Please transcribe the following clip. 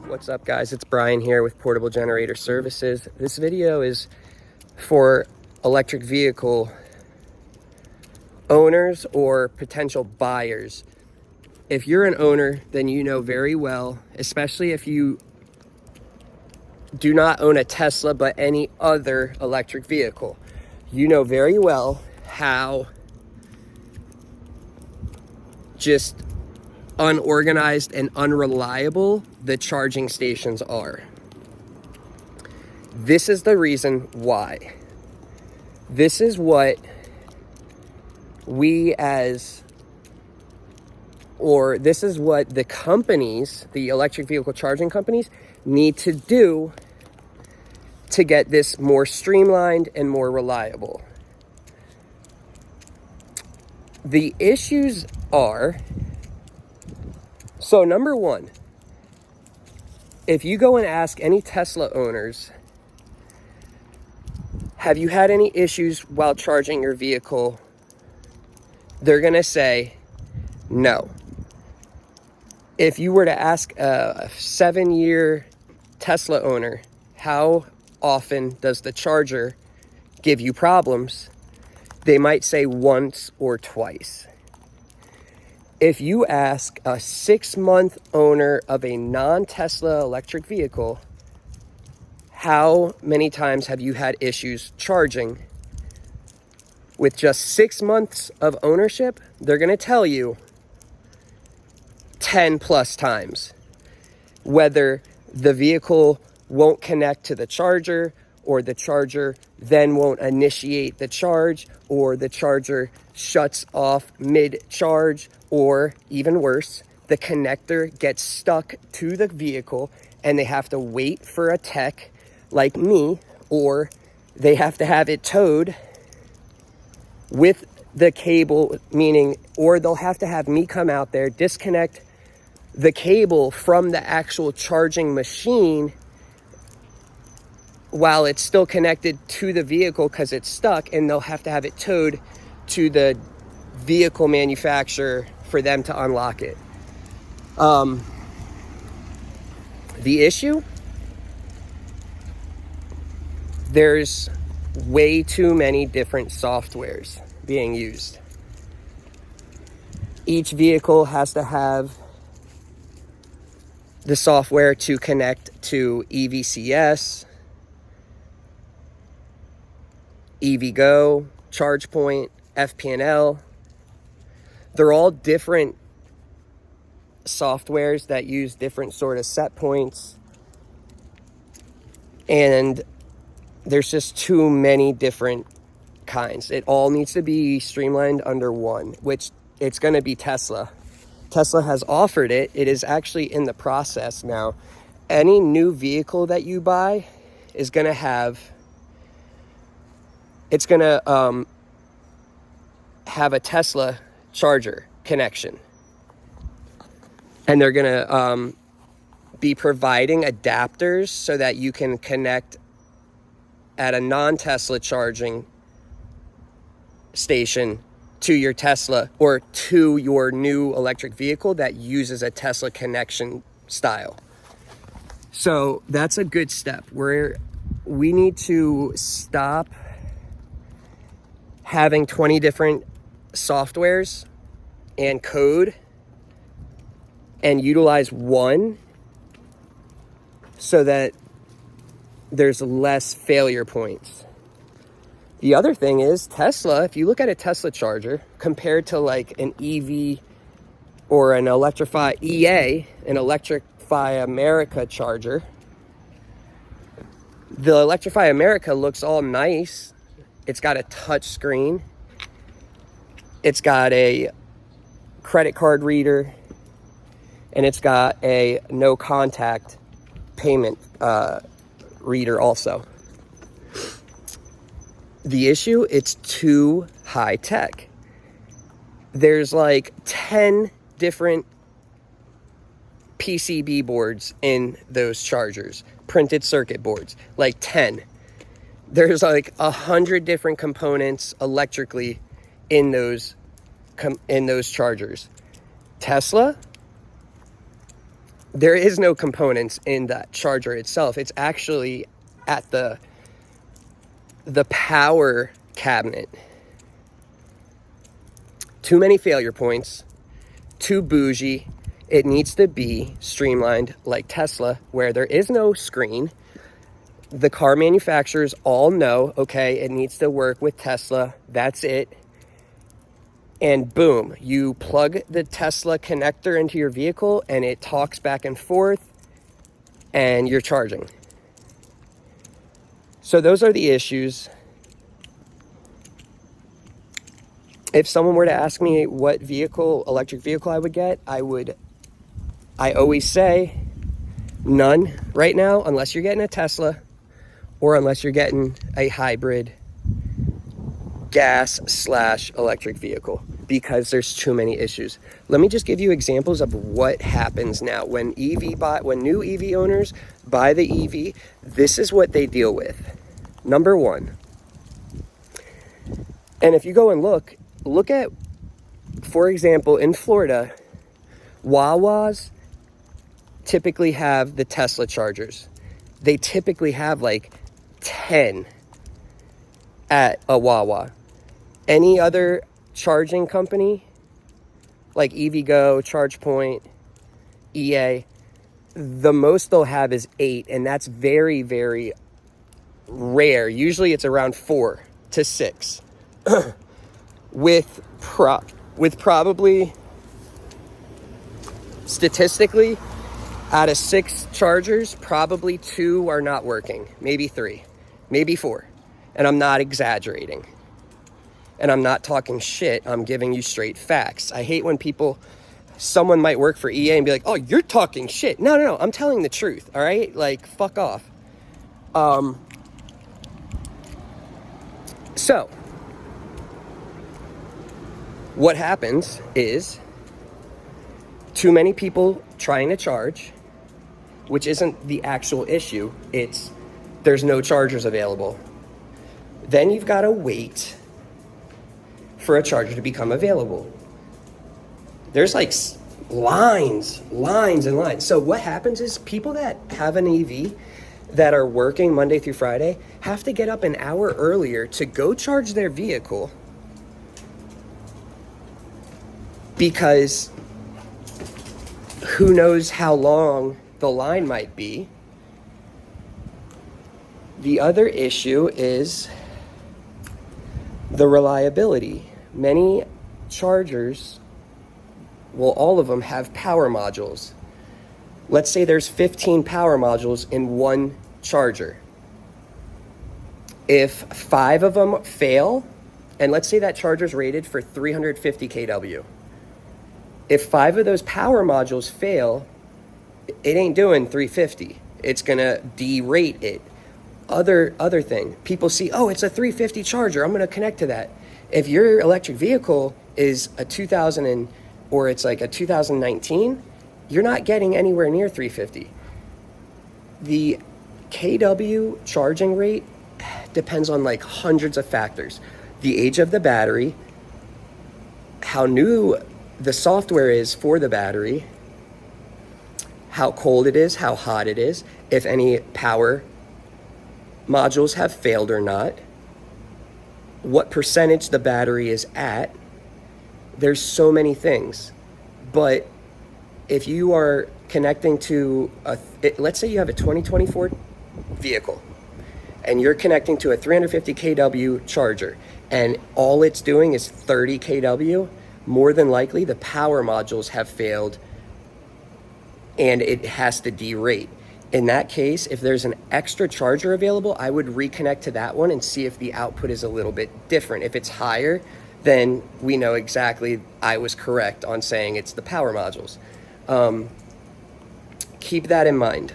What's up, guys? It's Brian here with Portable Generator Services. This video is for electric vehicle owners or potential buyers. If you're an owner, then you know very well, especially if you do not own a Tesla but any other electric vehicle, you know very well how just unorganized and unreliable the charging stations are. This is the reason why. This is what this is what the companies, the electric vehicle charging companies, need to do to get this more streamlined and more reliable. The issues are, so number one, if you go and ask any Tesla owners, have you had any issues while charging your vehicle? They're going to say no. If you were to ask a 7-year Tesla owner, how often does the charger give you problems? They might say once or twice. If you ask a 6-month owner of a non-Tesla electric vehicle, how many times have you had issues charging? With just 6 months of ownership, they're going to tell you 10 plus times. Whether the vehicle won't connect to the charger, or the charger then won't initiate the charge, or the charger shuts off mid-charge, or even worse, the connector gets stuck to the vehicle and they have to wait for a tech like me, or they have to have it towed with the cable, meaning, or they'll have to have me come out there, disconnect the cable from the actual charging machine while it's still connected to the vehicle because it's stuck, and they'll have to have it towed to the vehicle manufacturer for them to unlock it. The issue? There's way too many different softwares being used. Each vehicle has to have the software to connect to EVCS, EVgo, ChargePoint, FP&L. They're all different softwares that use different sort of set points, and there's just too many different kinds. It all needs to be streamlined under one, which it's going to be Tesla. Tesla has offered it. It is actually in the process now. Any new vehicle that you buy is going to have, it's going to have a Tesla charger connection. And they're going to be providing adapters so that you can connect at a non-Tesla charging station to your Tesla or to your new electric vehicle that uses a Tesla connection style. So that's a good step. We need to stop having 20 different softwares and code and utilize one so that there's less failure points. The other thing is Tesla, if you look at a Tesla charger compared to like an EV or an Electrify EA, an Electrify America charger, the Electrify America looks all nice. It's got a touch screen. It's got a credit card reader, and it's got a no contact payment reader also. The issue, it's too high tech. There's like 10 different PCB boards in those chargers, printed circuit boards, like 10. There's like 100 different components electrically in those chargers. Tesla, there is no components in that charger itself. It's actually at the power cabinet. Too many failure points, too bougie. It needs to be streamlined like Tesla, where there is no screen. The car manufacturers all know, okay, it needs to work with Tesla. That's it. And boom, you plug the Tesla connector into your vehicle and it talks back and forth and you're charging. So those are the issues. If someone were to ask me what electric vehicle I would get, I always say none right now, unless you're getting a Tesla or unless you're getting a hybrid gas/electric vehicle, because there's too many issues. Let me just give you examples of what happens now when new EV owners buy the EV. This is what they deal with. Number one, and if you go and look at, for example, in Florida, Wawas typically have the Tesla chargers. They typically have like 10 at a Wawa. Any other charging company, like EVgo, ChargePoint, EA, the most they'll have is 8, and that's very, very rare. Usually it's around 4 to 6. with probably, statistically, out of 6 chargers, probably 2 are not working, maybe 3, maybe 4. And I'm not exaggerating. And I'm not talking shit. I'm giving you straight facts. I hate when someone might work for EA and be like, oh, you're talking shit. No. I'm telling the truth. All right. Like, fuck off. So what happens is too many people trying to charge, which isn't the actual issue. There's no chargers available. Then you've got to wait for a charger to become available. There's like lines and lines. So what happens is people that have an EV that are working Monday through Friday have to get up an hour earlier to go charge their vehicle, because who knows how long the line might be. The other issue is the reliability. Many chargers, well, all of them have power modules. Let's say there's 15 power modules in one charger. If 5 of them fail, and let's say that charger's rated for 350 kW. If 5 of those power modules fail, it ain't doing 350. It's gonna derate it. Other thing, people see, oh, it's a 350 charger, I'm gonna connect to that. If your electric vehicle is a 2000 or it's like a 2019, you're not getting anywhere near 350. The kW charging rate depends on like hundreds of factors. The age of the battery, how new the software is for the battery, how cold it is, how hot it is, if any power modules have failed or not, what percentage the battery is at. There's so many things. But if you are connecting to let's say you have a 2024 vehicle and you're connecting to a 350 kW charger and all it's doing is 30 kW, more than likely the power modules have failed and it has to derate. In that case, if there's an extra charger available, I would reconnect to that one and see if the output is a little bit different. If it's higher, then we know exactly I was correct on saying it's the power modules. Keep that in mind.